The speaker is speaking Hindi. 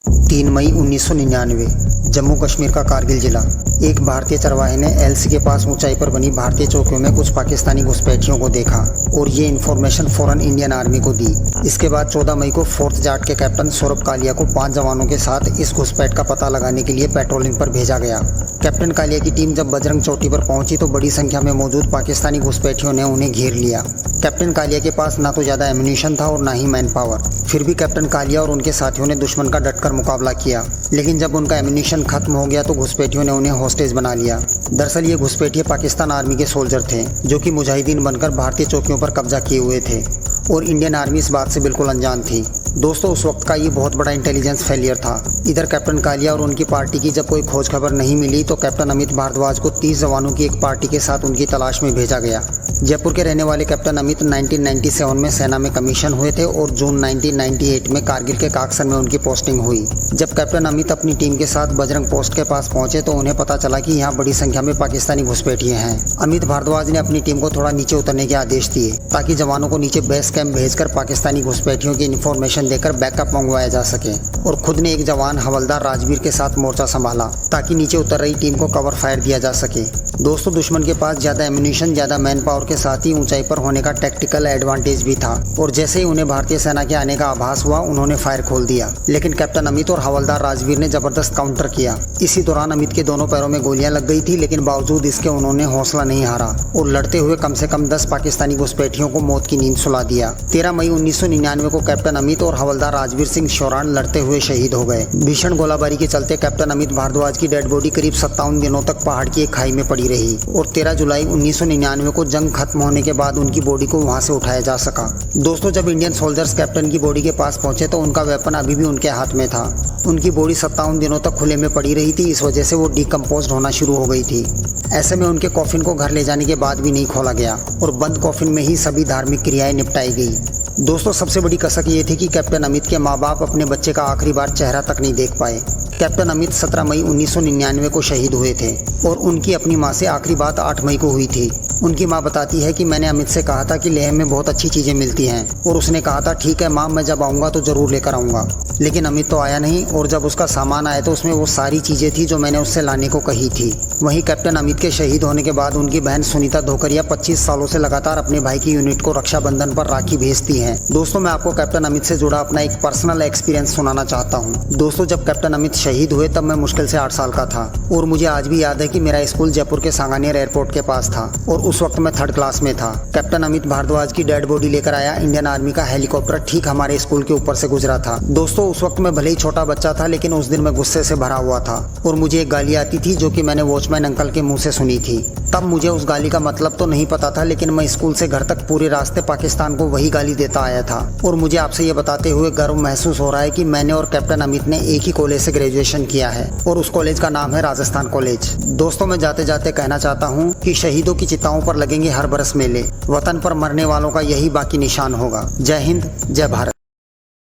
3 मई 1999 जम्मू कश्मीर का कारगिल जिला। एक भारतीय चरवाहे ने एलसी के पास ऊंचाई पर बनी भारतीय चौकियों में कुछ पाकिस्तानी घुसपैठियों को देखा और ये इन्फॉर्मेशन फौरन इंडियन आर्मी को दी। इसके बाद 14 मई को 4th जाट के कैप्टन सौरभ कालिया को 5 जवानों के साथ इस घुसपैठ का पता लगाने के लिए पेट्रोलिंग पर भेजा गया। कैप्टन कालिया की टीम जब बजरंग चौकी पर पहुंची तो बड़ी संख्या में मौजूद पाकिस्तानी घुसपैठियों ने उन्हें घेर लिया। कैप्टन कालिया के पास ना तो ज्यादा एम्यूनिशन था और ना ही मैन पावर, फिर भी कैप्टन कालिया और उनके साथियों ने दुश्मन का डटकर मुकाबला किया। लेकिन जब उनका एम्यूनिशन खत्म हो गया तो घुसपैठियों ने उन्हें हॉस्टेज बना लिया। दरअसल ये घुसपैठिए पाकिस्तान आर्मी के सोल्जर थे जो कि मुजाहिदीन बनकर भारतीय चौकियों पर कब्जा किए हुए थे और इंडियन आर्मी इस बात से बिल्कुल अनजान थी। दोस्तों, उस वक्त का ये बहुत बड़ा इंटेलिजेंस फेलियर था। इधर कैप्टन कालिया और उनकी पार्टी की जब कोई खोज खबर नहीं मिली तो कैप्टन अमित भारद्वाज को 30 जवानों की एक पार्टी के साथ उनकी तलाश में भेजा गया। जयपुर के रहने वाले कैप्टन अमित 1997 में सेना में कमीशन हुए थे और जून 1998 में कारगिल के काकसर में उनकी पोस्टिंग हुई। जब कैप्टन अमित अपनी टीम के साथ बजरंग पोस्ट के पास पहुंचे तो उन्हें पता चला कि यहाँ बड़ी संख्या में पाकिस्तानी घुसपैठिए हैं। अमित भारद्वाज ने अपनी टीम को थोड़ा नीचे उतरने के आदेश दिए ताकि जवानों को नीचे बेस कैंप भेजकर पाकिस्तानी घुसपैठियों की इन्फॉर्मेशन देकर बैकअप मंगवाया जा सके और खुद ने एक जवान हवलदार राजवीर के साथ मोर्चा संभाला ताकि नीचे उतर रही टीम को कवर फायर दिया जा सके। दोस्तों, दुश्मन के पास ज्यादा एम्यूनिशन, ज्यादा मैन पावर के साथ ही ऊंचाई पर होने का टैक्टिकल एडवांटेज भी था और जैसे ही उन्हें भारतीय सेना के आने का आभास हुआ उन्होंने फायर खोल दिया। लेकिन कैप्टन अमित और हवलदार राजवीर ने जबरदस्त काउंटर किया। इसी दौरान अमित के दोनों पैरों में गोलियां लग गई थी, लेकिन बावजूद इसके उन्होंने हौसला नहीं हारा और लड़ते हुए कम से कम 10 पाकिस्तानी घुसपैठियों को मौत की नींद सुला दिया। 13 मई 1999 को कैप्टन अमित और हवलदार राजवीर सिंह शौरान लड़ते हुए शहीद हो गए। भीषण गोलाबारी के चलते कैप्टन अमित भारद्वाज की डेड बॉडी करीब 57 दिनों तक पहाड़ की एक खाई में पड़ी रही और 13 जुलाई 1999 को जंग खत्म होने के बाद उनकी बॉडी को वहां से उठाया जा सका। दोस्तों, जब इंडियन सोल्जर्स कैप्टन की बॉडी के पास पहुंचे तो उनका वेपन अभी भी उनके हाथ में था। उनकी बॉडी 57 दिनों तक खुले में पड़ी रही थी, इस वजह से वो डिकम्पोज होना शुरू हो गई थी। ऐसे में उनके कॉफिन को घर ले जाने के बाद भी नहीं खोला गया और बंद कॉफिन में ही सभी धार्मिक क्रियाएं निपटाई गई। दोस्तों, सबसे बड़ी कसक ये थी कि कैप्टन अमित के माँ बाप अपने बच्चे का आखिरी बार चेहरा तक नहीं देख पाए। कैप्टन अमित 17 मई 1999 को शहीद हुए थे और उनकी अपनी माँ से आखिरी बात 8 मई को हुई थी। उनकी माँ बताती है कि मैंने अमित से कहा था कि लेह में बहुत अच्छी चीजें मिलती हैं और उसने कहा था ठीक है माँ, मैं जब आऊँगा तो जरूर लेकर आऊँगा। लेकिन अमित तो आया नहीं और जब उसका सामान आया तो उसमें वो सारी चीजें थी जो मैंने उससे लाने को कही थी। वहीं कैप्टन अमित के शहीद होने के बाद उनकी बहन सुनीता धोकरिया 25 सालों से लगातार अपने भाई की यूनिट को रक्षाबंधन पर राखी भेजती हैं। दोस्तों, मैं आपको कैप्टन अमित से जुड़ा अपना एक पर्सनल एक्सपीरियंस सुनाना चाहता हूँ। दोस्तों, जब कैप्टन अमित शहीद हुए तब मैं मुश्किल से 8 साल का था और मुझे आज भी याद है कि मेरा स्कूल जयपुर के सांगानेर एयरपोर्ट के पास था और उस वक्त मैं 3rd क्लास में था। कैप्टन अमित भारद्वाज की डेड बॉडी लेकर आया इंडियन आर्मी का हेलीकॉप्टर ठीक हमारे स्कूल के ऊपर से गुजरा था। दोस्तों, उस वक्त मैं भले ही छोटा बच्चा था लेकिन उस दिन मैं गुस्से से भरा हुआ था और मुझे एक गाली आती थी जो कि मैंने वॉचमैन अंकल के मुंह से सुनी थी। तब मुझे उस गाली का मतलब तो नहीं पता था, लेकिन मैं स्कूल से घर तक पूरे रास्ते पाकिस्तान को वही गाली देता आया था और मुझे आपसे ये बताते हुए गर्व महसूस हो रहा है कि मैंने और कैप्टन अमित ने एक ही कॉलेज से ग्रेजुएशन किया है और उस कॉलेज का नाम है राजस्थान कॉलेज। दोस्तों, मैं जाते जाते कहना चाहता हूँ कि शहीदों की चिताओं पर लगेंगे हर बरस मेले, वतन पर मरने वालों का यही बाकी निशान होगा। जय हिंद, जय भारत।